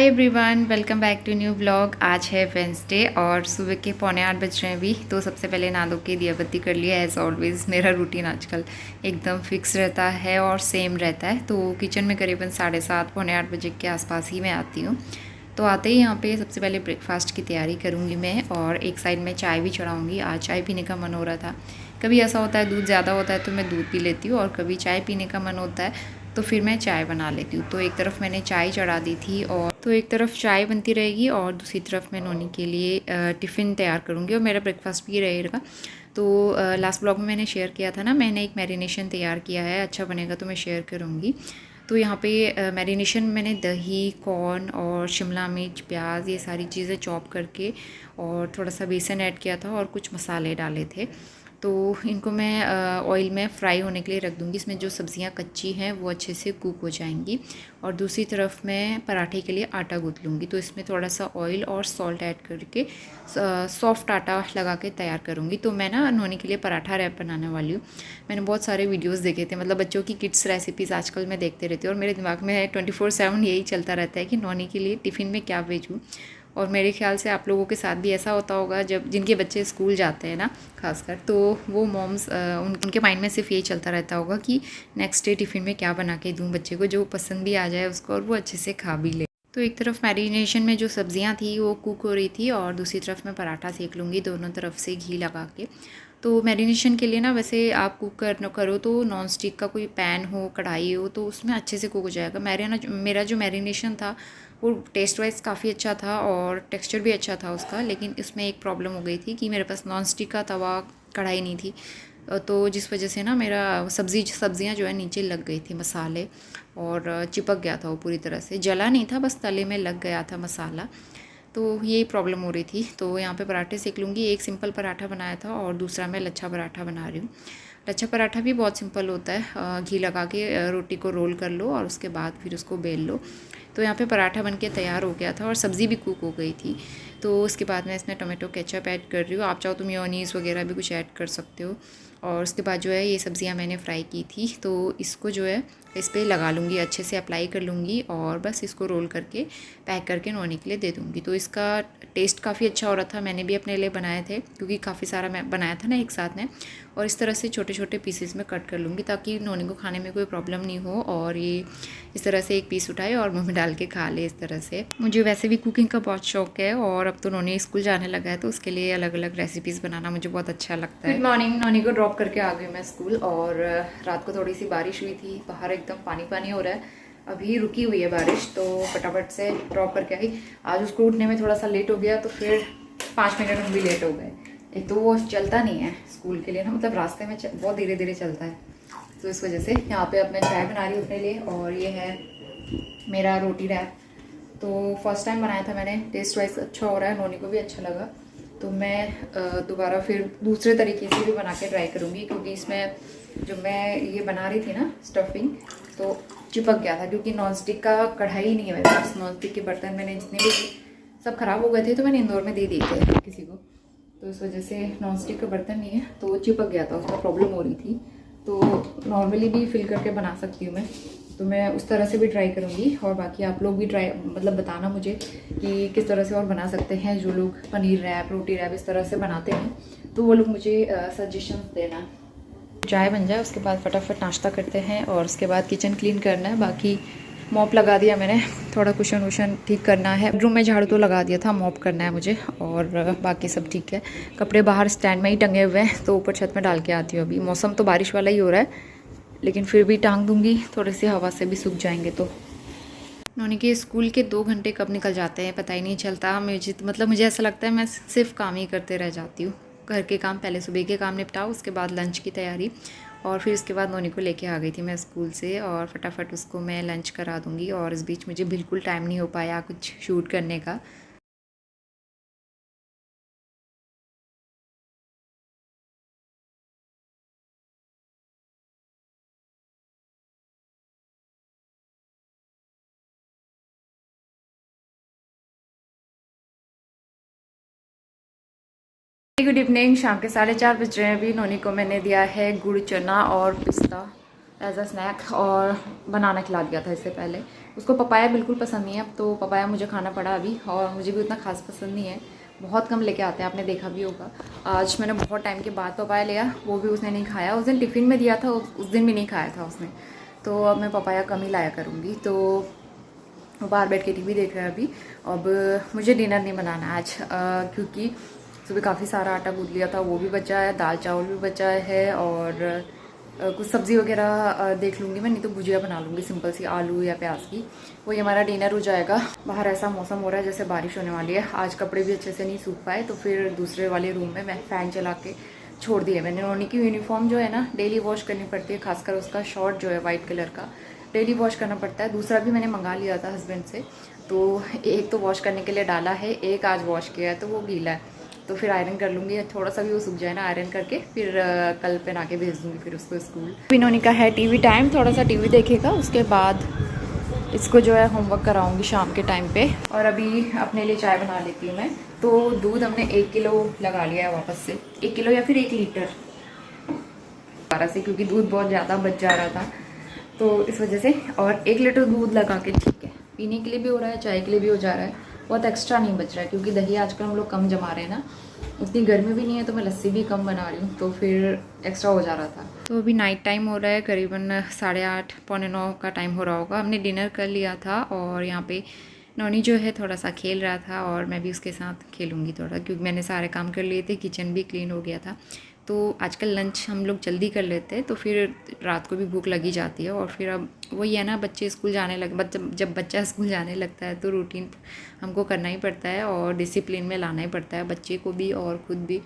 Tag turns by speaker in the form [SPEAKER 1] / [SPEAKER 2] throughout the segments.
[SPEAKER 1] Hi everyone, welcome back to new blog. आज है Wednesday और सुबह के 7:45 बज रहे हैं अभी। तो सबसे पहले नहा धो के दिया बत्ती कर लिया। एज़ ऑलवेज़ मेरा रूटीन आजकल एकदम फिक्स रहता है और सेम रहता है। तो किचन में करीबन 7:30 7:45 बजे के आसपास ही मैं आती हूँ। तो आते ही यहाँ पे सबसे पहले ब्रेकफास्ट की तैयारी करूँगी मैं, और एक साइड में चाय भी चढ़ाऊँगी। आज चाय पीने का मन हो रहा था। कभी ऐसा होता है दूध ज़्यादा होता है तो मैं दूध पी लेती हूँ, और कभी चाय पीने का मन होता है तो फिर मैं चाय बना लेती हूँ। तो एक तरफ मैंने चाय चढ़ा दी थी, और तो एक तरफ चाय बनती रहेगी और दूसरी तरफ मैं नोनी के लिए टिफ़िन तैयार करूँगी और मेरा ब्रेकफास्ट भी रहेगा। तो लास्ट ब्लॉग में मैंने शेयर किया था ना, मैंने एक मैरिनेशन तैयार किया है। अच्छा बनेगा तो मैं शेयर करूँगी। तो यहाँ पे मैरिनेशन मैंने दही, कॉर्न और शिमला मिर्च, प्याज, ये सारी चीज़ें चॉप करके और थोड़ा सा बेसन ऐड किया था और कुछ मसाले डाले थे। तो इनको मैं ऑयल में फ्राई होने के लिए रख दूँगी। इसमें जो सब्ज़ियाँ कच्ची हैं वो अच्छे से कुक हो जाएंगी। और दूसरी तरफ मैं पराठे के लिए आटा गूँथ लूँगी। तो इसमें थोड़ा सा ऑयल और सॉल्ट ऐड करके सॉफ्ट आटा लगा के तैयार करूँगी। तो मैं ना नोनी के लिए पराठा रैप बनाने वाली हूँ। मैंने बहुत सारे वीडियोस देखे थे, मतलब बच्चों की किड्स रेसिपीज़ आजकल मैं देखते रहती हूँ, और मेरे दिमाग में 24/7 यही चलता रहता है कि नोनी के लिए टिफ़िन में क्या भेजूँ। और मेरे ख्याल से आप लोगों के साथ भी ऐसा होता होगा, जब जिनके बच्चे स्कूल जाते हैं ना खासकर, तो वो मॉम्स उनके माइंड में सिर्फ यही चलता रहता होगा कि नेक्स्ट डे टिफ़िन में क्या बना के दूँ बच्चे को, जो पसंद भी आ जाए उसको और वो अच्छे से खा भी ले। तो एक तरफ मैरिनेशन में जो सब्जियां थी वो कुक हो रही थी, और दूसरी तरफ मैं पराठा सेक लूँगी दोनों तरफ से घी लगा के। तो मैरिनेशन के लिए ना, वैसे आप कुक करो तो नॉन स्टिक का कोई पैन हो, कढ़ाई हो, तो उसमें अच्छे से कुक हो जाएगा। मेरा जो मैरिनेशन था वो टेस्ट वाइज काफ़ी अच्छा था और टेक्सचर भी अच्छा था उसका। लेकिन इसमें एक प्रॉब्लम हो गई थी कि मेरे पास नॉन स्टिक का तवा, कढ़ाई नहीं थी। तो जिस वजह से ना मेरा सब्जियां जो है नीचे लग गई थी, मसाले, और चिपक गया था वो पूरी तरह से। जला नहीं था, बस तले में लग गया था मसाला। तो यही प्रॉब्लम हो रही थी। तो यहाँ पे पराठे सेक लूँगी। एक सिंपल पराठा बनाया था और दूसरा मैं लच्छा पराठा बना रही हूँ। लच्छा पराठा भी बहुत सिंपल होता है। घी लगा के रोटी को रोल कर लो और उसके बाद फिर उसको बेल लो। तो यहाँ पे पराठा बन के तैयार हो गया था और सब्ज़ी भी कुक हो गई थी। तो उसके बाद मैं इसमें टोमेटो केचप ऐड कर रही हूँ। आप चाहो तो मेयोनीज़ वगैरह भी कुछ ऐड कर सकते हो। और उसके बाद जो है ये सब्ज़ियाँ मैंने फ्राई की थी, तो इसको जो है इस पर लगा लूँगी, अच्छे से अप्लाई कर लूँगी, और बस इसको रोल करके पैक करके नोनी के लिए दे दूँगी। तो इसका टेस्ट काफ़ी अच्छा हो रहा था। मैंने भी अपने लिए बनाए थे क्योंकि काफ़ी सारा मैं बनाया था ना एक साथ में। और इस तरह से छोटे छोटे पीसेस में कट कर लूँगी ताकि नोनी को खाने में कोई प्रॉब्लम नहीं हो, और ये इस तरह से एक पीस उठाए और मुँह में डाल के खा ले। इस तरह से मुझे वैसे भी कुकिंग का बहुत शौक है, और अब तो नोनी स्कूल जाने लगा है तो उसके लिए अलग अलग रेसिपीज़ बनाना मुझे बहुत अच्छा लगता है। Good morning. नोनी को ड्रॉप करके आ गई मैं स्कूल, और रात को थोड़ी सी बारिश हुई थी, बाहर एकदम पानी पानी हो रहा है। अभी रुकी हुई है बारिश, तो फटाफट से ड्रॉप करके आई। आज उसको उठने में थोड़ा सा लेट हो गया, तो फिर 5 मिनट हम भी लेट हो गए। एक तो वो चलता नहीं है स्कूल के लिए ना, मतलब रास्ते में बहुत धीरे धीरे चलता है, तो इस वजह से। यहाँ पे अब मैं चाय बना रही हूँ अपने लिए, और ये है मेरा रोटी रैप। तो फर्स्ट टाइम बनाया था मैंने, टेस्ट वाइज अच्छा हो रहा है, नोनी को भी अच्छा लगा। तो मैं दोबारा फिर दूसरे तरीके से भी बना के ट्राई करूँगी, क्योंकि इसमें जो मैं ये बना रही थी ना स्टफिंग, तो चिपक गया था क्योंकि नॉनस्टिक का कढ़ाई नहीं है मेरे पास। नॉनस्टिक के बर्तन मैंने जितने भी सब ख़राब हो गए थे, तो मैंने इंदौर में दे दिए थे किसी को, तो इस वजह से नॉनस्टिक का बर्तन नहीं है, तो वो चिपक गया था, उसका प्रॉब्लम हो रही थी। तो नॉर्मली भी फिल करके बना सकती हूँ मैं, तो मैं उस तरह से भी ट्राई करूँगी। और बाकी आप लोग भी ट्राई मतलब बताना मुझे कि किस तरह से और बना सकते हैं। जो लोग पनीर रैप, रोटी रैप इस तरह से बनाते हैं, तो वो लोग मुझे सजेशंस देना। चाय बन जाए उसके बाद फटाफट नाश्ता करते हैं, और उसके बाद किचन क्लीन करना है। बाकी मॉप लगा दिया मैंने, थोड़ा कुशन वुशन ठीक करना है। बेडरूम में झाड़ू तो लगा दिया था, मॉप करना है मुझे, और बाकी सब ठीक है। कपड़े बाहर स्टैंड में ही टंगे हुए हैं, तो ऊपर छत में डाल के आती हूँ। अभी मौसम तो बारिश वाला ही हो रहा है, लेकिन फिर भी टांग दूँगी, थोड़ी सी हवा से भी सूख जाएंगे। तो नोनी के स्कूल के 2 घंटे कब निकल जाते हैं पता ही नहीं चलता। मुझे ऐसा लगता है मैं सिर्फ काम ही करते रह जाती हूँ। घर के काम पहले, सुबह के काम निपटाओ, उसके बाद लंच की तैयारी, और फिर उसके बाद नोनी को लेके आ गई थी मैं स्कूल से, और फटाफट उसको मैं लंच करा दूँगी। और इस बीच मुझे बिल्कुल टाइम नहीं हो पाया कुछ शूट करने का। Good evening. शाम के 4:30 बज रहे हैं अभी। नोनी को मैंने दिया है गुड़ चना और पिस्ता, एज अ स्नैक, और बनाना खिला दिया था इससे पहले। उसको पपाया बिल्कुल पसंद नहीं है, अब तो पपाया मुझे खाना पड़ा अभी, और मुझे भी उतना खास पसंद नहीं है, बहुत कम लेके आते हैं, आपने देखा भी होगा। आज मैंने बहुत टाइम के बाद पपाया लिया, वो भी उसने नहीं खाया। उस दिन टिफ़िन में दिया था, उस दिन भी नहीं खाया था उसने, तो अब मैं पपाया कम ही लाया करूँगी। तो वो बाहर बैठ के टीवी देख रहा है अभी। अब मुझे डिनर नहीं बनाना आज, क्योंकि सुबह काफ़ी सारा आटा गूँथ लिया था, वो भी बचा है, दाल चावल भी बचा है, और कुछ सब्ज़ी वगैरह देख लूँगी मैं, नहीं तो भुजिया बना लूँगी सिंपल सी, आलू या प्याज की। वही हमारा डिनर हो जाएगा। बाहर ऐसा मौसम हो रहा है जैसे बारिश होने वाली है। आज कपड़े भी अच्छे से नहीं सूख पाए, तो फिर दूसरे वाले रूम में मैं फ़ैन चला के छोड़ दिए मैंने। नोनी की यूनिफॉर्म जो है ना, डेली वॉश करनी पड़ती है, खासकर उसका शॉर्ट जो है वाइट कलर का, डेली वॉश करना पड़ता है। दूसरा भी मैंने मंगा लिया था हस्बैंड से, तो एक तो वॉश करने के लिए डाला है, एक आज वॉश किया है, तो वो गीला है, तो फिर आयरन कर लूँगी। थोड़ा सा भी वो सूख जाए ना, आयरन करके फिर कल पहना के भेज दूँगी फिर उसको स्कूल। पिनोनी का है टीवी टाइम, थोड़ा सा टीवी देखेगा, उसके बाद इसको जो है होमवर्क कराऊंगी शाम के टाइम पे। और अभी अपने लिए चाय बना लेती हूँ मैं। तो दूध हमने 1 किलो लगा लिया है वापस से, 1 किलो या फिर 1 लीटर दोबारा से, क्योंकि दूध बहुत ज़्यादा बच जा रहा था, तो इस वजह से। और 1 लीटर दूध लगा के ठीक है, पीने के लिए भी हो रहा है, चाय के लिए भी हो जा रहा है, बहुत एक्स्ट्रा नहीं बच रहा है, क्योंकि दही आजकल हम लोग कम जमा रहे हैं ना, उतनी गर्मी भी नहीं है, तो मैं लस्सी भी कम बना रही हूँ, तो फिर एक्स्ट्रा हो जा रहा था। तो अभी नाइट टाइम हो रहा है, करीबन 8:30 पौने 9 का टाइम हो रहा होगा। हमने डिनर कर लिया था, और यहाँ पे नौनी जो है थोड़ा सा खेल रहा था, और मैं भी उसके साथ खेलूँगी थोड़ा, क्योंकि मैंने सारे काम कर लिए थे, किचन भी क्लीन हो गया था। तो आजकल लंच हम लोग जल्दी कर लेते हैं, तो फिर रात को भी भूख लगी जाती है। और फिर अब वही है ना, बच्चे स्कूल जाने लग जब बच्चा स्कूल जाने लगता है, तो रूटीन हमको करना ही पड़ता है, और डिसिप्लिन में लाना ही पड़ता है बच्चे को भी और ख़ुद भी।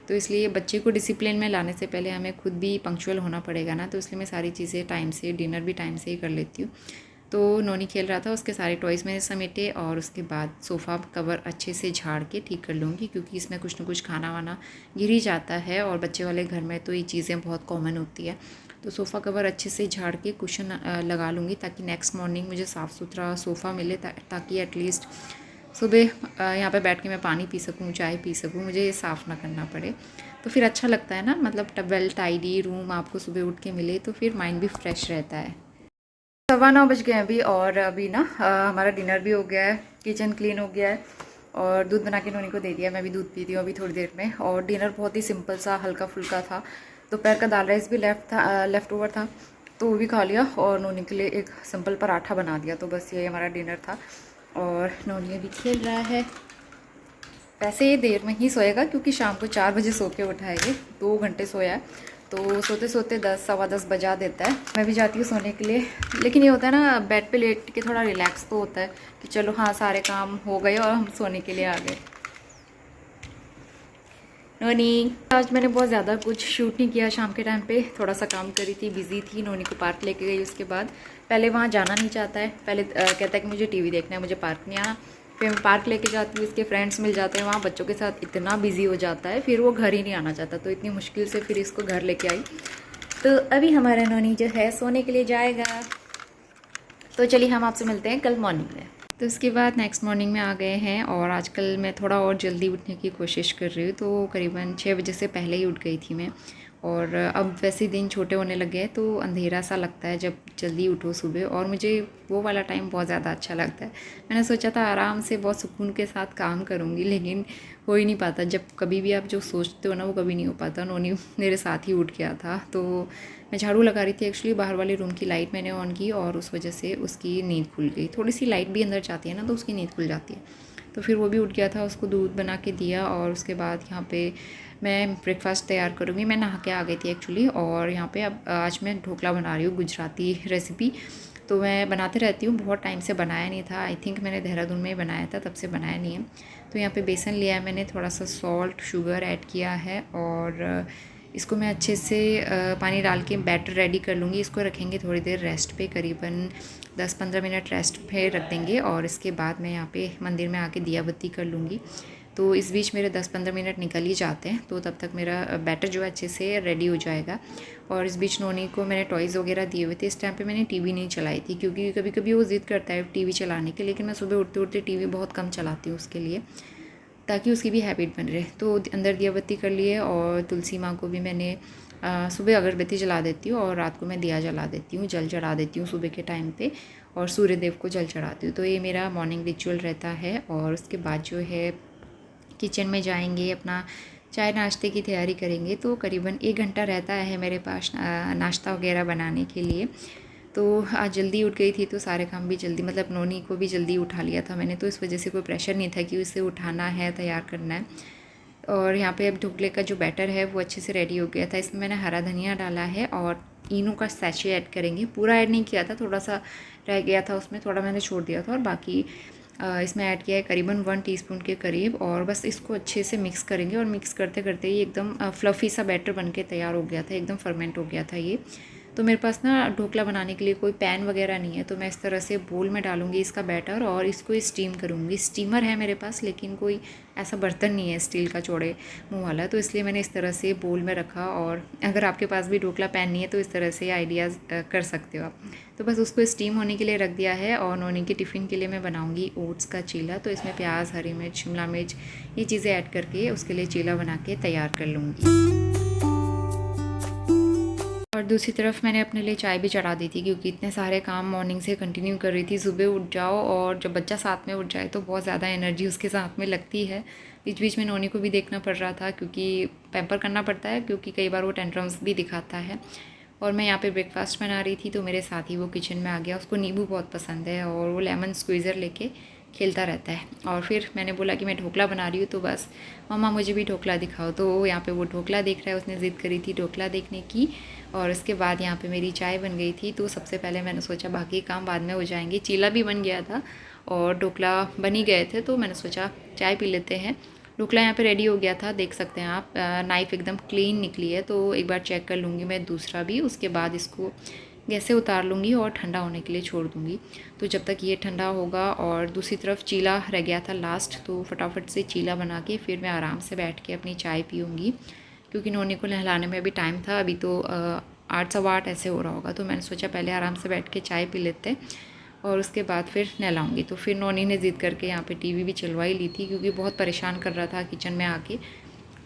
[SPEAKER 1] तो इसलिए बच्चे को डिसिप्लिन में लाने से पहले हमें खुद भी पंक्चुअल होना पड़ेगा ना, तो इसलिए मैं सारी चीज़ें टाइम से, डिनर भी टाइम से ही कर लेती हूँ। तो नोनी खेल रहा था, उसके सारे टॉयज़ मैंने समेटे, और उसके बाद सोफ़ा कवर अच्छे से झाड़ के ठीक कर लूँगी, क्योंकि इसमें कुछ ना कुछ खाना वाना गिर ही जाता है, और बच्चे वाले घर में तो ये चीज़ें बहुत कॉमन होती है। तो सोफ़ा कवर अच्छे से झाड़ के कुशन लगा लूँगी, ताकि नेक्स्ट मॉर्निंग मुझे साफ़ सुथरा सोफ़ा मिले, ताकि एटलीस्ट सुबह यहाँ पे बैठ के मैं पानी पी सकूँ, चाय पी सकूँ, मुझे ये साफ़ ना करना पड़े, तो फिर अच्छा लगता है ना। मतलब वेल टाइडी रूम आपको सुबह उठ के मिले, तो फिर माइंड भी फ्रेश रहता है। 9:15 बज गए अभी, और अभी ना हमारा डिनर भी हो गया है, किचन क्लीन हो गया है, और दूध बना के नोनी को दे दिया, मैं भी दूध पी रही हूँ अभी थोड़ी देर में। और डिनर बहुत ही सिंपल सा, हल्का फुल्का था। दोपहर का दाल राइस भी लेफ़्ट ओवर था, तो वो भी खा लिया, और नोनी के लिए एक सिंपल पराठा बना दिया। तो बस यही हमारा डिनर था, और नोनी अभी खेल रहा है। वैसे ये देर में ही सोएगा, क्योंकि शाम को 4 बजे सो के उठा है, ये 2 घंटे सोया है, तो सोते सोते 10 सवा 10 बजा देता है। मैं भी जाती हूँ सोने के लिए, लेकिन ये होता है ना, बेड पे लेट के थोड़ा रिलैक्स तो होता है कि चलो हाँ सारे काम हो गए और हम सोने के लिए आ गए। नोनी, आज मैंने बहुत ज़्यादा कुछ शूट नहीं किया, शाम के टाइम पे थोड़ा सा काम करी थी, बिजी थी। नोनी को पार्क लेके गई, उसके बाद पहले वहाँ जाना नहीं चाहता है, पहले कहता है कि मुझे टीवी देखना है, मुझे पार्क नहीं आना। फिर मैं पार्क लेके जाती हूँ, इसके फ्रेंड्स मिल जाते हैं वहाँ, बच्चों के साथ इतना बिजी हो जाता है, फिर वो घर ही नहीं आना चाहता, तो इतनी मुश्किल से फिर इसको घर लेके आई। तो अभी हमारा नोनी जो है सोने के लिए जाएगा, तो चलिए हम आपसे मिलते हैं कल मॉर्निंग में। तो उसके बाद नेक्स्ट मॉर्निंग में आ गए हैं, और आजकल मैं थोड़ा और जल्दी उठने की कोशिश कर रही हूँ, तो करीबन 6 बजे से पहले ही उठ गई थी मैं। और अब वैसे दिन छोटे होने लगे हैं, तो अंधेरा सा लगता है जब जल्दी उठो सुबह, और मुझे वो वाला टाइम बहुत ज़्यादा अच्छा लगता है। मैंने सोचा था आराम से बहुत सुकून के साथ काम करूँगी, लेकिन हो ही नहीं पाता। जब कभी भी आप जो सोचते हो ना, वो कभी नहीं हो पाता। नोनी मेरे साथ ही उठ गया था, तो मैं झाड़ू लगा रही थी एक्चुअली, बाहर वाले रूम की लाइट मैंने ऑन की, और उस वजह से उसकी नींद खुल गई। थोड़ी सी लाइट भी अंदर जाती है ना, तो उसकी नींद खुल जाती है। तो फिर वो भी उठ गया था, उसको दूध बना के दिया, और उसके बाद यहाँ पे मैं ब्रेकफास्ट तैयार करूँगी। मैं नहा के आ गई थी एक्चुअली, और यहाँ पे अब आज मैं ढोकला बना रही हूँ, गुजराती रेसिपी। तो मैं बनाते रहती हूँ, बहुत टाइम से बनाया नहीं था, आई थिंक मैंने देहरादून में ही बनाया था, तब से बनाया नहीं है। तो यहाँ पे बेसन लिया है मैंने, थोड़ा सा सॉल्ट शुगर ऐड किया है, और इसको मैं अच्छे से पानी डाल के बैटर रेडी कर लूँगी। इसको रखेंगे थोड़ी देर रेस्ट पे, करीबन 10-15 मिनट रेस्ट पे रख देंगे, और इसके बाद मैं यहाँ पे मंदिर में आके दिया बत्ती कर लूँगी। तो इस बीच मेरे 10-15 मिनट निकल ही जाते हैं, तो तब तक मेरा बैटर जो है अच्छे से रेडी हो जाएगा। और इस बीच नोनी को मैंने टॉयज़ वगैरह दिए हुए थे। इस टाइम पे मैंने टीवी नहीं चलाई थी, क्योंकि कभी कभी वो ज़िद करता है टीवी चलाने के, लेकिन मैं सुबह उठते उठते टीवी बहुत कम चलाती हूँ उसके लिए, ताकि उसकी भी हैबिट बन रहे। तो अंदर दिया बत्ती कर लिए, और तुलसी माँ को भी मैंने सुबह अगरबत्ती जला देती हूँ और रात को मैं दिया जला देती हूँ, जल चढ़ा देती हूँ सुबह के टाइम पे और सूर्य देव को जल चढ़ाती हूँ। तो ये मेरा मॉर्निंग रिचुअल रहता है। और उसके बाद जो है किचन में जाएंगे, अपना चाय नाश्ते की तैयारी करेंगे। तो करीबन 1 घंटा रहता है मेरे पास नाश्ता वगैरह बनाने के लिए। तो आज जल्दी उठ गई थी तो सारे काम भी जल्दी, मतलब नोनी को भी जल्दी उठा लिया था मैंने, तो इस वजह से कोई प्रेशर नहीं था कि उसे उठाना है, तैयार करना है। और यहाँ पे अब ढोकले का जो बैटर है वो अच्छे से रेडी हो गया था। इसमें मैंने हरा धनिया डाला है और इनो का सैशे ऐड करेंगे। पूरा ऐड नहीं किया था, थोड़ा सा रह गया था, उसमें थोड़ा मैंने छोड़ दिया था। और बाकी इसमें ऐड किया है करीबन 1 टीस्पून के करीब। और बस इसको अच्छे से मिक्स करेंगे और मिक्स करते करते ही एकदम फ्लफ़ी सा बैटर बन के तैयार हो गया था, एकदम फर्मेंट हो गया था ये। तो मेरे पास ना ढोकला बनाने के लिए कोई पैन वगैरह नहीं है, तो मैं इस तरह से बोल में डालूंगी इसका बैटर और इसको स्टीम करूँगी। स्टीमर है मेरे पास, लेकिन कोई ऐसा बर्तन नहीं है स्टील का चौड़े मुँह वाला, तो इसलिए मैंने इस तरह से बोल में रखा। और अगर आपके पास भी ढोकला पैन नहीं है तो इस तरह से आइडियाज़ कर सकते हो आप। तो बस उसको स्टीम होने के लिए रख दिया है। और नोनी के टिफ़िन के लिए मैं बनाऊँगी ओट्स का चीला। तो इसमें प्याज, हरी मिर्च, शिमला मिर्च, ये चीज़ें ऐड करके उसके लिए चीला बना के तैयार कर लूँगी। और दूसरी तरफ मैंने अपने लिए चाय भी चढ़ा दी थी, क्योंकि इतने सारे काम मॉर्निंग से कंटिन्यू कर रही थी। सुबह उठ जाओ और जब बच्चा साथ में उठ जाए तो बहुत ज़्यादा एनर्जी उसके साथ में लगती है। बीच बीच में नोनी को भी देखना पड़ रहा था, क्योंकि पैम्पर करना पड़ता है, क्योंकि कई बार वो टेंट्रम्स भी दिखाता है। और मैं यहाँ पे ब्रेकफास्ट बना रही थी तो मेरे साथ ही वो किचन में आ गया। उसको नींबू बहुत पसंद है और वो लेमन स्क्वीज़र लेके खेलता रहता है। और फिर मैंने बोला कि मैं ढोकला बना रही हूँ, तो बस मम्मा मुझे भी ढोकला दिखाओ। तो यहाँ पे वो ढोकला देख रहा है, उसने ज़िद करी थी ढोकला देखने की। और उसके बाद यहाँ पे मेरी चाय बन गई थी। तो सबसे पहले मैंने सोचा बाकी काम बाद में हो जाएंगे। चीला भी बन गया था और ढोकला बन ही गए थे, तो मैंने सोचा चाय पी लेते हैं। ढोकला यहाँ पे रेडी हो गया था, देख सकते हैं आप। नाइफ़ एकदम क्लीन निकली है, तो एक बार चेक कर लूँगी मैं दूसरा भी। उसके बाद इसको गैस से उतार लूँगी और ठंडा होने के लिए छोड़ दूँगी। तो जब तक ये ठंडा होगा। और दूसरी तरफ चीला रह गया था लास्ट, तो फटाफट से चीला बना के फिर मैं आराम से बैठ के अपनी चाय पीऊँगी, क्योंकि नोनी को नहलाने में अभी टाइम था। अभी तो 8 सवा 8 ऐसे हो रहा होगा, तो मैंने सोचा पहले आराम से बैठ के चाय पी लेते और उसके बाद फिर नहलाऊँगी। तो फिर नोनी ने ज़िद करके यहाँ पे टीवी भी चलवा ही ली थी, क्योंकि बहुत परेशान कर रहा था किचन में आके।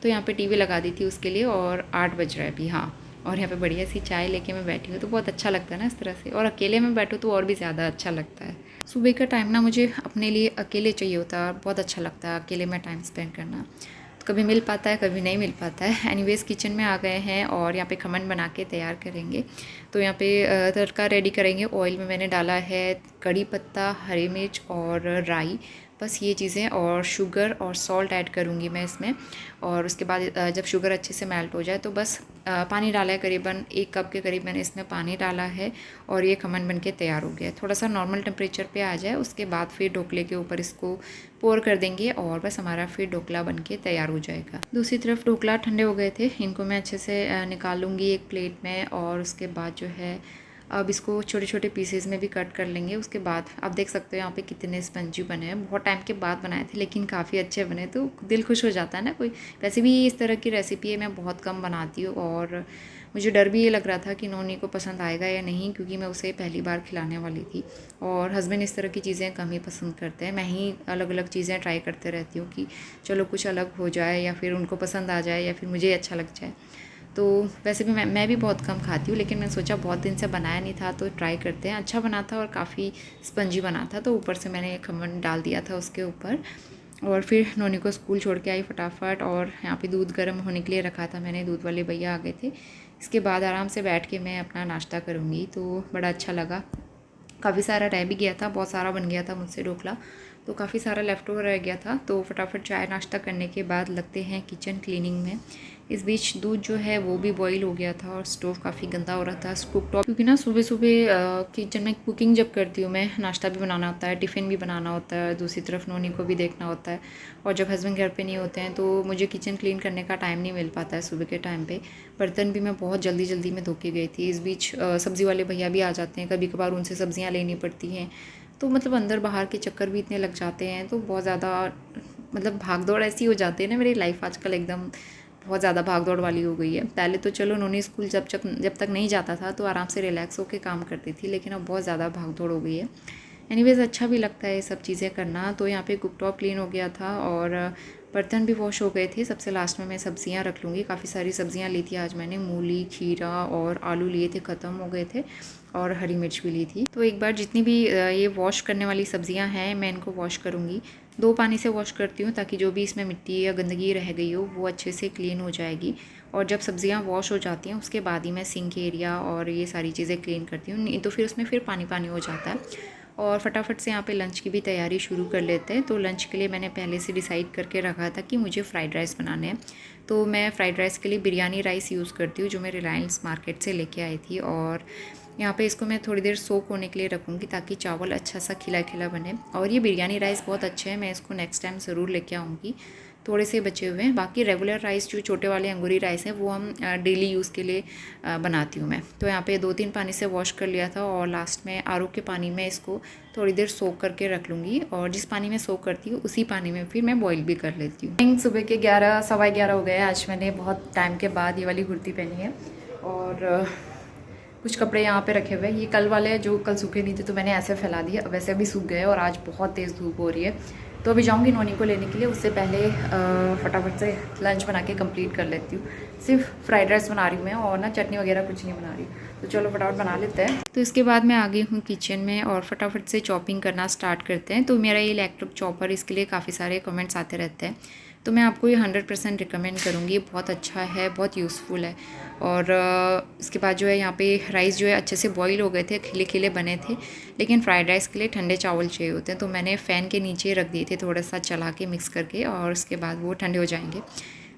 [SPEAKER 1] तो यहाँ पे टीवी लगा दी थी उसके लिए। और 8 बज रहा है अभी, हाँ। और यहाँ पे बढ़िया सी चाय लेके मैं बैठी हूँ, तो बहुत अच्छा लगता है ना इस तरह से। और अकेले में बैठूँ तो और भी ज़्यादा अच्छा लगता है। सुबह का टाइम ना मुझे अपने लिए अकेले चाहिए होता है, बहुत अच्छा लगता है अकेले में टाइम स्पेंड करना। तो कभी मिल पाता है, कभी नहीं मिल पाता है। एनीवेज़ किचन में आ गए हैं और यहाँ पे खमन बना के तैयार करेंगे। तो यहाँ पे तड़का रेडी करेंगे। ऑयल में मैंने डाला है कड़ी पत्ता, हरी मिर्च और राई, बस ये चीज़ें। और शुगर और सॉल्ट ऐड करूँगी मैं इसमें। और उसके बाद जब शुगर अच्छे से मेल्ट हो जाए तो बस पानी डाला है, करीबन 1 कप के करीब मैंने इसमें पानी डाला है। और ये खमन बन के तैयार हो गया है। थोड़ा सा नॉर्मल टेम्परेचर पे आ जाए उसके बाद फिर ढोकले के ऊपर इसको पोर कर देंगे और बस हमारा फिर ढोकला बन के तैयार हो जाएगा। दूसरी तरफ ढोकला ठंडे हो गए थे, इनको मैं अच्छे से निकाल लूँगी एक प्लेट में। और उसके बाद जो है अब इसको छोटे छोटे पीसेस में भी कट कर लेंगे। उसके बाद आप देख सकते हो यहाँ पे कितने स्पंजी बने हैं। बहुत टाइम के बाद बनाए थे लेकिन काफ़ी अच्छे बने, तो दिल खुश हो जाता है ना कोई। वैसे भी इस तरह की रेसिपी है मैं बहुत कम बनाती हूँ और मुझे डर भी ये लग रहा था कि नोनी को पसंद आएगा या नहीं, क्योंकि मैं उसे पहली बार खिलाने वाली थी। और हस्बैंड इस तरह की चीज़ें कम ही पसंद करते हैं। मैं ही अलग अलग चीज़ें ट्राई करते रहती हूँ कि चलो कुछ अलग हो जाए या फिर उनको पसंद आ जाए या फिर मुझे अच्छा लग जाए। तो वैसे भी मैं भी बहुत कम खाती हूँ, लेकिन मैंने सोचा बहुत दिन से बनाया नहीं था तो ट्राई करते हैं। अच्छा बना था और काफ़ी स्पंजी बना था। तो ऊपर से मैंने खमन डाल दिया था उसके ऊपर। और फिर नोनी को स्कूल छोड़ के आई फटाफट। और यहाँ पे दूध गर्म होने के लिए रखा था मैंने, दूध वाले भैया आ गए थे। इसके बाद आराम से बैठ के मैं अपना नाश्ता करूँगी। तो बड़ा अच्छा लगा। काफ़ी सारा रह भी गया था, बहुत सारा बन गया था मुझसे ढोकला, तो काफ़ी सारा लेफ़्ट ओवर रह गया था। तो फटाफट चाय नाश्ता करने के बाद लगते हैं किचन क्लीनिंग में। इस बीच दूध जो है वो भी बॉईल हो गया था और स्टोव काफ़ी गंदा हो रहा था, कुक टॉप, क्योंकि ना सुबह सुबह किचन में कुकिंग जब करती हूँ मैं, नाश्ता भी बनाना होता है, टिफ़िन भी बनाना होता है, दूसरी तरफ नोनी को भी देखना होता है। और जब हस्बैंड घर पे नहीं होते हैं तो मुझे किचन क्लीन करने का टाइम नहीं मिल पाता है सुबह के टाइम पे। बर्तन भी मैं बहुत जल्दी जल्दी में धो के गई थी। इस बीच सब्ज़ी वाले भैया भी आ जाते हैं, कभी कभार उनसे सब्ज़ियाँ लेनी पड़ती हैं। तो मतलब अंदर बाहर के चक्कर भी इतने लग जाते हैं, तो बहुत ज़्यादा मतलब भाग दौड़ ऐसी हो जाती है ना। मेरी लाइफ आजकल एकदम बहुत ज़्यादा भाग दौड़ वाली हो गई है। पहले तो चलो नोनी स्कूल जब तक नहीं जाता था तो आराम से रिलैक्स होकर काम करती थी, लेकिन अब बहुत ज़्यादा भाग दौड़ हो गई है। एनीवेज़ अच्छा भी लगता है ये सब चीज़ें करना। तो यहाँ पे कुक टॉप क्लीन हो गया था और बर्तन भी वॉश हो गए थे। सबसे लास्ट में मैं सब्ज़ियाँ रख लूँगी। काफ़ी सारी सब्ज़ियाँ ली थी आज मैंने, मूली, खीरा और आलू लिए थे, ख़त्म हो गए थे, और हरी मिर्च भी ली थी। तो एक बार जितनी भी ये वॉश करने वाली सब्ज़ियाँ हैं मैं इनको वॉश करूँगी। 2 पानी से वॉश करती हूँ ताकि जो भी इसमें मिट्टी या गंदगी रह गई हो वो अच्छे से क्लीन हो जाएगी। और जब सब्ज़ियाँ वॉश हो जाती हैं उसके बाद ही मैं सिंक एरिया और ये सारी चीज़ें क्लीन करती हूँ, नहीं तो फिर उसमें फिर पानी पानी हो जाता है। और फटाफट से यहाँ पे लंच की भी तैयारी शुरू कर लेते हैं। तो लंच के लिए मैंने पहले से डिसाइड करके रखा था कि मुझे फ़्राइड राइस बनाने हैं। तो मैं फ़्राइड राइस के लिए बिरयानी राइस यूज़ करती हूँ, जो मैं रिलायंस मार्केट से लेके आई थी। और यहाँ पे इसको मैं थोड़ी देर सोक होने के लिए रखूँगी ताकि चावल अच्छा सा खिला खिला बने। और ये बिरयानी राइस बहुत अच्छे हैं, मैं इसको नेक्स्ट टाइम ज़रूर लेके आऊँगी। थोड़े से बचे हुए हैं। बाकी रेगुलर राइस जो छोटे वाले अंगूरी राइस हैं वो हम डेली यूज़ के लिए बनाती हूँ मैं। तो यहाँ पे 2-3 पानी से वॉश कर लिया था और लास्ट में आरओ के पानी में इसको थोड़ी देर सोक करके रख लूँगी। और जिस पानी में सोक करती हूँ उसी पानी में फिर मैं बॉईल भी कर लेती हूँ। सुबह के 11 सवा 11 हो गए। आज मैंने बहुत टाइम के बाद ये वाली कुर्ती पहनी है। और कुछ कपड़े यहाँ पे रखे हुए हैं, ये कल वाले हैं जो कल सूखे नहीं थे तो मैंने ऐसे फैला दिए, वैसे अभी सूख गए। और आज बहुत तेज़ धूप हो रही है, तो अभी जाऊँगी नोनी को लेने के लिए। उससे पहले फटाफट से लंच बना के कंप्लीट कर लेती हूँ। सिर्फ फ्राइड राइस बना रही हूँ मैं, और ना चटनी वगैरह कुछ नहीं बना रही। तो चलो फटाफट बना लेते हैं। तो इसके बाद मैं आ गई हूँ किचन में और फटाफट से चॉपिंग करना स्टार्ट करते हैं। तो मेरा ये इलेक्ट्रिक चॉपर, इसके लिए काफ़ी सारे कमेंट्स आते रहते हैं, तो मैं आपको ये 100% रिकमेंड करूँगी। बहुत अच्छा है, बहुत यूज़फुल है। और इसके बाद जो है यहाँ पे राइस जो है अच्छे से बॉईल हो गए थे, खिले खिले बने थे। लेकिन फ्राइड राइस के लिए ठंडे चावल चाहिए होते हैं, तो मैंने फ़ैन के नीचे रख दिए थे थोड़ा सा चला के मिक्स करके, और उसके बाद वो ठंडे हो जाएंगे।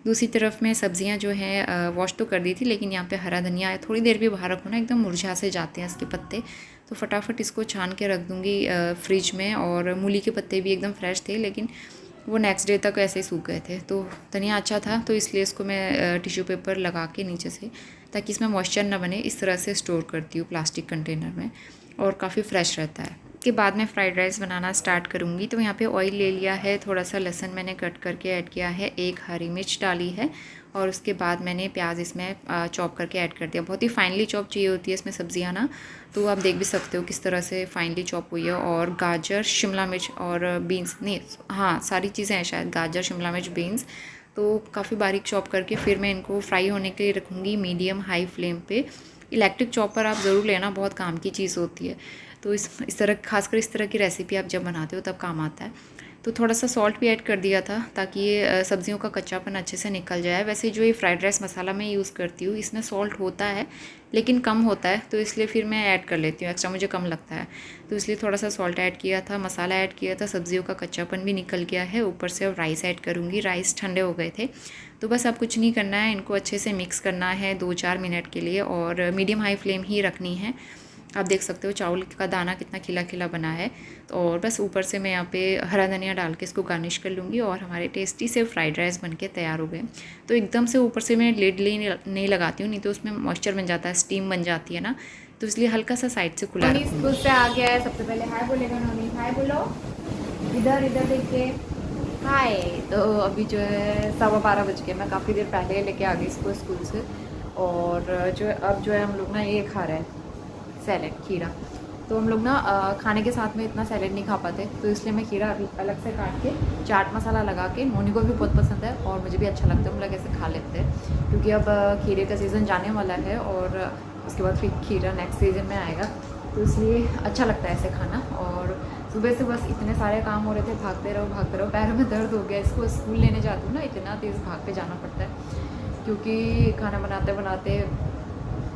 [SPEAKER 1] दूसरी तरफ में सब्ज़ियाँ जो हैं वॉश तो कर दी थी, लेकिन यहाँ पे हरा धनिया थोड़ी देर भी बाहर रखो ना, एकदम मुरझा से जाते हैं इसके पत्ते। तो फटाफट इसको छान के रख दूँगी फ्रिज में। और मूली के पत्ते भी एकदम फ्रेश थे, लेकिन वो नेक्स्ट डे तक ऐसे ही सूख गए थे। तो धनिया अच्छा था, तो इसलिए इसको मैं टिश्यू पेपर लगा के नीचे से, ताकि इसमें मॉइस्चर ना बने, इस तरह से स्टोर करती हूँ प्लास्टिक कंटेनर में, और काफ़ी फ्रेश रहता है। के बाद मैं फ़्राइड राइस बनाना स्टार्ट करूँगी। तो यहाँ पे ऑयल ले लिया है, थोड़ा सा लहसुन मैंने कट करके ऐड किया है, 1 हरी मिर्च डाली है, और उसके बाद मैंने प्याज इसमें चॉप करके ऐड कर दिया। बहुत ही फाइनली चॉप चाहिए होती है इसमें सब्जियाँ ना, तो आप देख भी सकते हो किस तरह से फाइनली चॉप हुई है। और गाजर, शिमला मिर्च और बीन्स, नहीं हाँ सारी चीज़ें हैं शायद, गाजर, शिमला मिर्च, बीन्स, तो काफ़ी बारीक चॉप करके फिर मैं इनको फ्राई होने के लिए रखूँगी मीडियम हाई फ्लेम पे। इलेक्ट्रिक चॉपर आप ज़रूर लेना, बहुत काम की चीज़ होती है। तो इस तरह, खासकर इस तरह की रेसिपी आप जब बनाते हो तब काम आता है। तो थोड़ा सा सॉल्ट भी ऐड कर दिया था ताकि ये सब्जियों का कच्चापन अच्छे से निकल जाए। वैसे जो ये फ्राइड राइस मसाला मैं यूज़ करती हूँ इसमें सॉल्ट होता है, लेकिन कम होता है, तो इसलिए फिर मैं ऐड कर लेती हूँ, एक्स्ट्रा मुझे कम लगता है, तो इसलिए थोड़ा सा सॉल्ट ऐड किया था, मसाला ऐड किया था, सब्जियों का कच्चापन भी निकल गया है। ऊपर से अब राइस ऐड करूँगी। राइस ठंडे हो गए थे, तो बस अब कुछ नहीं करना है, इनको अच्छे से मिक्स करना है 2-4 मिनट के लिए, और मीडियम हाई फ्लेम ही रखनी है। आप देख सकते हो चावल का दाना कितना खिला खिला बना है। और बस ऊपर से मैं यहाँ पे हरा धनिया डाल के इसको गार्निश कर लूँगी, और हमारे टेस्टी से फ्राइड राइस बनके तैयार हो गए। तो एकदम से ऊपर से मैं लिड नहीं लगाती हूँ, नहीं तो उसमें मॉइस्चर बन जाता है, स्टीम बन जाती है ना, तो इसलिए हल्का सा साइड से खुला रखूँगी।
[SPEAKER 2] स्कूल से आ गया है, सबसे पहले हाय बोलेगा नोनी, हाय बोलो, इधर इधर देखिए, हाय। तो अभी जो है 12:15 बज गए, मैं काफ़ी देर पहले लेके आ गई इसको स्कूल से। और जो है अब जो है हम लोग ना ये खा रहे हैं सैलेड, खीरा। तो हम लोग ना खाने के साथ में इतना सैलेड नहीं खा पाते, तो इसलिए मैं खीरा अलग से काट के चाट मसाला लगा के, नोनी को भी बहुत पसंद है और मुझे भी अच्छा लगता है, हम लोग ऐसे खा लेते हैं, क्योंकि अब खीरे का सीज़न जाने वाला है और उसके बाद फिर खीरा नेक्स्ट सीज़न में आएगा, तो इसलिए अच्छा लगता है ऐसे खाना। और सुबह से बस इतने सारे काम हो रहे थे, भागते रहो, पैरों में दर्द हो गया। इसको स्कूल लेने जाती हूँ ना, इतना तेज़ भाग के जाना पड़ता है, क्योंकि खाना बनाते बनाते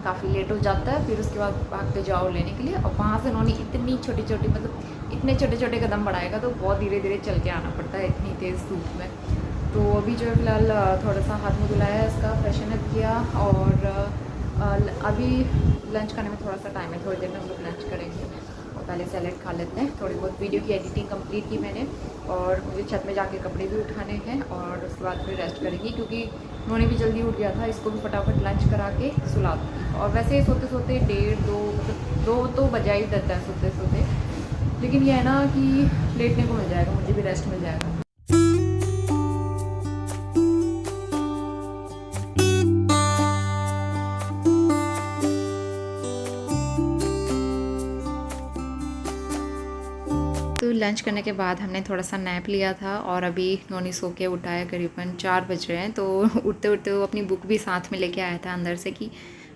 [SPEAKER 2] काफ़ी लेट हो जाता है। फिर उसके बाद भाग के जाओ लेने के लिए, और वहाँ से नोनी इतनी छोटी छोटी, मतलब इतने छोटे छोटे कदम बढ़ाएगा, तो बहुत धीरे धीरे चल के आना पड़ता है इतनी तेज़ धूप में। तो अभी जो है फिलहाल थोड़ा सा हाथ मुँह धुलाया है, इसका फ्रेशन अप किया, और अभी लंच करने में थोड़ा सा टाइम है, थोड़ी देर में हम लोग लंच करेंगे, और पहले सैलेड खा लेते हैं। थोड़ी बहुत वीडियो की एडिटिंग कंप्लीट की मैंने, और मुझे छत में जाके कपड़े भी उठाने हैं, और उसके बाद फिर रेस्ट करेंगी, क्योंकि नोनी भी जल्दी उठ गया था, इसको भी फटाफट लंच करा के सुला दूँगी। और वैसे सोते सोते 1:30-2, मतलब 2 तो बजा ही देता है सोते सोते, लेकिन यह है ना कि लेटने को मिल जाएगा, मुझे भी रेस्ट मिल जाएगा।
[SPEAKER 1] लंच करने के बाद हमने थोड़ा सा नैप लिया था और अभी नोनी सो के उठा है, करीबन 4 बज रहे हैं। तो उठते उठते वो अपनी बुक भी साथ में लेके आया था अंदर से कि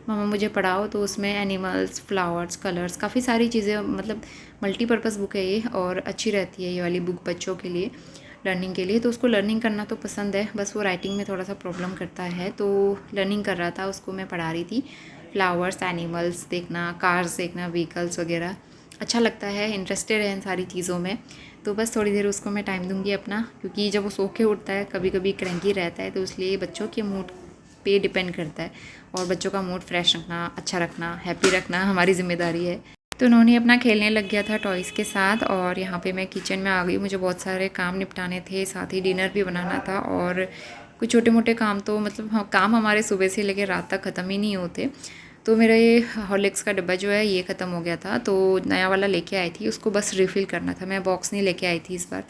[SPEAKER 1] मम्मा मुझे पढ़ाओ। तो उसमें एनिमल्स, फ्लावर्स, कलर्स, काफ़ी सारी चीज़ें, मतलब मल्टीपर्पज़ बुक है ये और अच्छी रहती है ये वाली बुक बच्चों के लिए, लर्निंग के लिए। तो उसको लर्निंग करना तो पसंद है, बस वो राइटिंग में थोड़ा सा प्रॉब्लम करता है। तो लर्निंग कर रहा था, उसको मैं पढ़ा रही थी। फ्लावर्स, एनिमल्स देखना, कार्स देखना, व्हीकल्स वगैरह अच्छा लगता है, इंटरेस्टेड है इन सारी चीज़ों में। तो बस थोड़ी देर उसको मैं टाइम दूंगी अपना, क्योंकि जब वो सो के उठता है कभी कभी क्रैंकी रहता है, तो इसलिए बच्चों के मूड पे डिपेंड करता है। और बच्चों का मूड फ्रेश रखना, अच्छा रखना, हैप्पी रखना हमारी ज़िम्मेदारी है। तो उन्होंने अपना खेलने लग गया था टॉयज़ के साथ और यहाँ पे मैं किचन में आ गई। मुझे बहुत सारे काम निपटाने थे, साथ ही डिनर भी बनाना था और कुछ छोटे मोटे काम। तो मतलब हाँ, काम हमारे सुबह से लेकर रात तक ख़त्म ही नहीं होते। तो मेरा ये हॉर्लिक्स का डब्बा जो है ये ख़त्म हो गया था, तो नया वाला लेके आई थी, उसको बस रिफ़िल करना था। मैं बॉक्स नहीं लेके आई थी इस बार,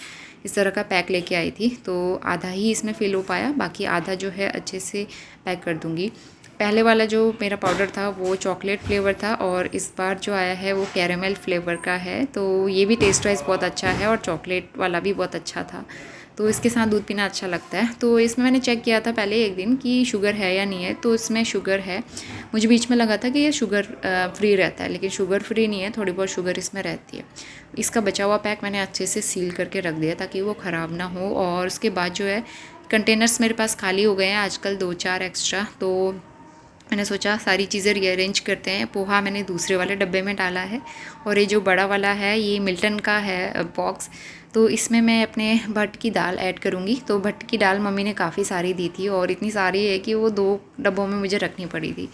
[SPEAKER 1] इस तरह का पैक लेके आई थी। तो आधा ही इसमें फ़िल हो पाया, बाकी आधा जो है अच्छे से पैक कर दूँगी। पहले वाला जो मेरा पाउडर था वो चॉकलेट फ्लेवर था और इस बार जो आया है वो कैरेमल फ्लेवर का है। तो ये भी टेस्ट वाइज बहुत अच्छा है और चॉकलेट वाला भी बहुत अच्छा था। तो इसके साथ दूध पीना अच्छा लगता है। तो इसमें मैंने चेक किया था पहले एक दिन कि शुगर है या नहीं है, तो इसमें शुगर है। मुझे बीच में लगा था कि ये शुगर फ्री रहता है, लेकिन शुगर फ्री नहीं है, थोड़ी बहुत शुगर इसमें रहती है। इसका बचा हुआ पैक मैंने अच्छे से सील करके रख दिया ताकि वो ख़राब ना हो। और उसके बाद जो है कंटेनर्स मेरे पास खाली हो गए हैं आजकल 2-4 एक्स्ट्रा, तो मैंने सोचा सारी चीज़ें रीअरेंज करते हैं। पोहा मैंने दूसरे वाले डब्बे में डाला है और ये जो बड़ा वाला है ये मिल्टन का है बॉक्स। तो इसमें मैं अपने भट्ट की दाल ऐड करूँगी। तो भट्ट की दाल मम्मी ने काफ़ी सारी दी थी और इतनी सारी है कि वो 2 डब्बों में मुझे रखनी पड़ी थी।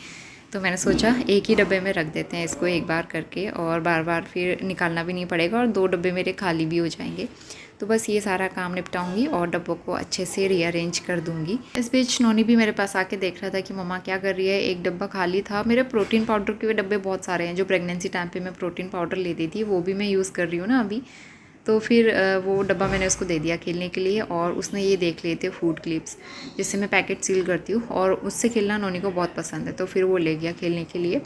[SPEAKER 1] तो मैंने सोचा एक ही डब्बे में रख देते हैं इसको एक बार करके, और बार बार फिर निकालना भी नहीं पड़ेगा और 2 डब्बे मेरे खाली भी हो जाएंगे। तो बस ये सारा काम निपटाऊंगी और डब्बों को अच्छे से रीअरेंज कर दूंगी। इस बीच नोनी भी मेरे पास आके देख रहा था कि मम्मा क्या कर रही है। एक डब्बा खाली था। मेरे प्रोटीन पाउडर के डब्बे बहुत सारे हैं, जो प्रेगनेंसी टाइम पे मैं प्रोटीन पाउडर लेती थी वो भी मैं यूज़ कर रही हूँ ना अभी। तो फिर वो डब्बा मैंने उसको दे दिया खेलने के लिए और उसने ये देख लिए थे फूड क्लिप्स, जिससे मैं पैकेट सील करती हूँ और उससे खेलना नोनी को बहुत पसंद है। तो फिर वो ले गया खेलने के लिए।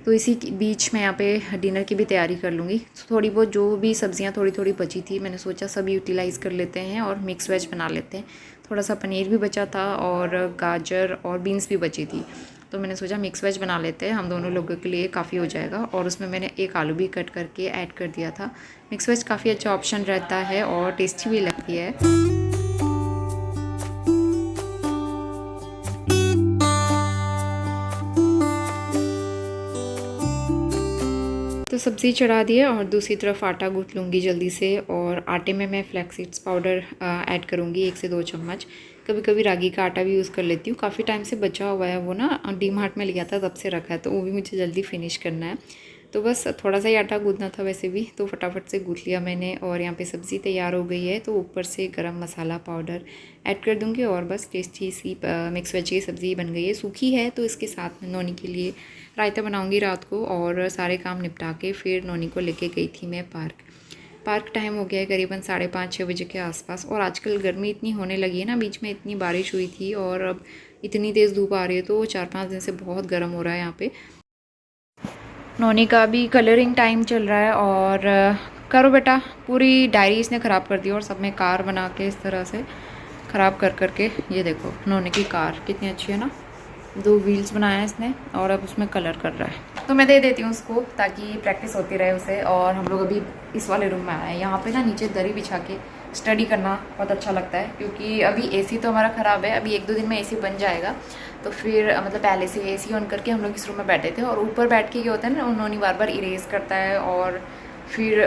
[SPEAKER 1] तो इसी बीच मैं यहाँ पे डिनर की भी तैयारी कर लूँगी। थोड़ी बहुत जो भी सब्जियाँ थोड़ी थोड़ी बची थी, मैंने सोचा सब यूटिलाइज़ कर लेते हैं और मिक्स वेज बना लेते हैं। थोड़ा सा पनीर भी बचा था और गाजर और बीन्स भी बची थी, तो मैंने सोचा मिक्स वेज बना लेते हैं, हम दोनों लोगों के लिए काफ़ी हो जाएगा। और उसमें मैंने एक आलू भी कट करके ऐड कर दिया था। मिक्स वेज काफ़ी अच्छा ऑप्शन रहता है और टेस्टी भी लगती है। तो सब्ज़ी चढ़ा दी है और दूसरी तरफ आटा गूँथ लूँगी जल्दी से। और आटे में मैं फ्लैक्स सीड्स पाउडर ऐड करूँगी 1 से 2 चम्मच। कभी कभी रागी का आटा भी यूज़ कर लेती हूँ। काफ़ी टाइम से बचा हुआ है, वो ना डी मार्ट में लिया था तब से रखा है, तो वो भी मुझे जल्दी फिनिश करना है। तो बस थोड़ा सा ही आटा गूँथना था वैसे भी, तो फटाफट से गूँथ लिया मैंने। और यहाँ पे सब्ज़ी तैयार हो गई है, तो ऊपर से गरम मसाला पाउडर ऐड कर दूँगी और बस टेस्टी सी मिक्स वेज की सब्ज़ी बन गई है। सूखी है, तो इसके साथ में नोनी के लिए रायता बनाऊँगी रात को। और सारे काम निपटा के फिर नोनी को लेके गई थी मैं पार्क टाइम हो गया है करीबन 5:30-6 बजे के आसपास। और आजकल गर्मी इतनी होने लगी है ना, बीच में इतनी बारिश हुई थी और अब इतनी तेज़ धूप आ रही है, तो 4-5 दिन से बहुत गर्म हो रहा है यहाँ पे। नोनी का भी कलरिंग टाइम चल रहा है और करो बेटा, पूरी डायरी इसने ख़राब कर दी और सब में कार बना के इस तरह से ख़राब कर करके। ये देखो नोनी की कार कितनी अच्छी है ना, 2 व्हील्स बनाया है इसने और अब उसमें कलर कर रहा है। तो मैं दे देती हूँ उसको ताकि प्रैक्टिस होती रहे उसे। और हम लोग अभी इस वाले रूम में आए हैं। यहाँ पे ना नीचे दरी बिछा के स्टडी करना बहुत अच्छा लगता है, क्योंकि अभी एसी तो हमारा ख़राब है। अभी 1-2 दिन में एसी बन जाएगा, तो फिर मतलब पहले से एसी ऑन करके हम लोग इस रूम में बैठे थे। और ऊपर बैठ के क्या होता है ना, उन्होंने बार बार इरेज करता है और फिर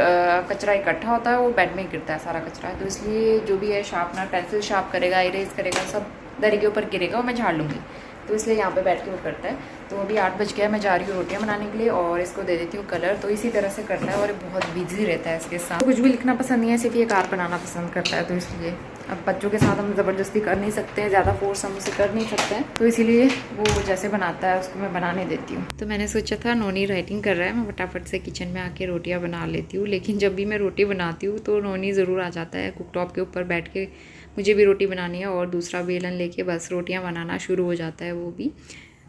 [SPEAKER 1] कचरा इकट्ठा होता है, वो बेड में गिरता है सारा कचरा। तो इसलिए जो भी है शार्पनर पेंसिल शार्प करेगा, इरेज करेगा, सब दरी के ऊपर गिरेगा और मैं झाड़ लूँगी। तो इसलिए यहाँ पे बैठ के वो करता है। तो अभी 8 बज गया, मैं जा रही हूँ रोटियाँ बनाने के लिए और इसको दे देती हूँ कलर। तो इसी तरह से करता है और बहुत बिजी रहता है इसके साथ। कुछ भी लिखना पसंद नहीं है, सिर्फ ये कार बनाना पसंद करता है। तो इसलिए अब बच्चों के साथ हम ज़बरदस्ती कर नहीं सकते हैं, ज़्यादा फोर्स हम उसे कर नहीं सकते हैं, तो इसीलिए वो जैसे बनाता है उसको मैं बनाने देती हूँ। तो मैंने सोचा था नोनी राइटिंग कर रहा है, मैं फटाफट से किचन में आके रोटियाँ बना लेती हूँ। लेकिन जब भी मैं रोटी बनाती हूँ तो नोनी ज़रूर आ जाता है कुकटॉप के ऊपर बैठ के, मुझे भी रोटी बनानी है और दूसरा बेलन लेके बस रोटियाँ बनाना शुरू हो जाता है वो भी।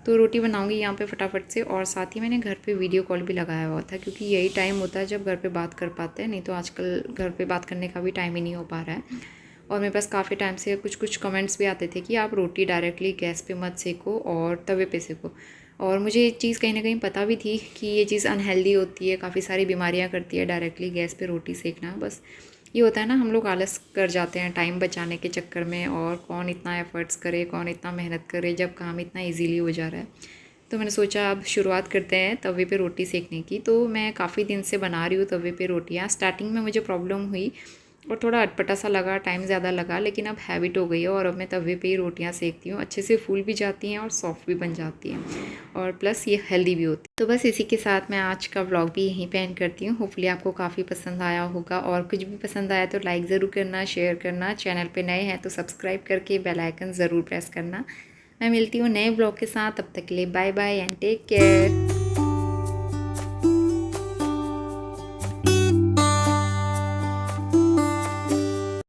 [SPEAKER 1] तो तो रोटी बनाऊंगी यहाँ पे फटाफट से। और साथ ही मैंने घर पे वीडियो कॉल भी लगाया हुआ था, क्योंकि यही टाइम होता है जब घर पे बात कर पाते हैं, नहीं तो आजकल घर पे बात करने का भी टाइम ही नहीं हो पा रहा है। और मेरे पास काफ़ी टाइम से कुछ कमेंट्स भी आते थे कि आप रोटी डायरेक्टली गैस पे मत सेको और तवे पे सेको। और मुझे ये चीज़ कहीं ना कहीं पता भी थी कि ये चीज़ अनहेल्दी होती है, काफ़ी सारी बीमारियाँ करती है डायरेक्टली गैस पे रोटी सेकना। बस ये होता है ना, हम लोग आलस कर जाते हैं टाइम बचाने के चक्कर में, और कौन इतना एफ़र्ट्स करे, कौन इतना मेहनत करे जब काम इतना ईजीली हो जा रहा है। तो मैंने सोचा अब शुरुआत करते हैं तवे पे रोटी सेकने की। तो मैं काफ़ी दिन से बना रही हूँ तवे पे रोटियाँ। स्टार्टिंग में मुझे प्रॉब्लम हुई और थोड़ा अटपटा सा लगा, टाइम ज़्यादा लगा, लेकिन अब हैबिट हो गई है और अब मैं तवे पे ही रोटियां सेकती हूँ। अच्छे से फूल भी जाती हैं और सॉफ्ट भी बन जाती हैं, और प्लस ये हेल्दी भी होती है। तो बस इसी के साथ मैं आज का व्लॉग भी यहीं पे एंड करती हूँ। होपफुली आपको काफ़ी पसंद आया होगा, और कुछ भी पसंद आया तो लाइक ज़रूर करना, शेयर करना। चैनल पर नए हैं तो सब्सक्राइब करके बेल आइकन ज़रूर प्रेस करना। मैं मिलती हूँ नए ब्लॉग के साथ, तब तक के लिए bye bye and take care.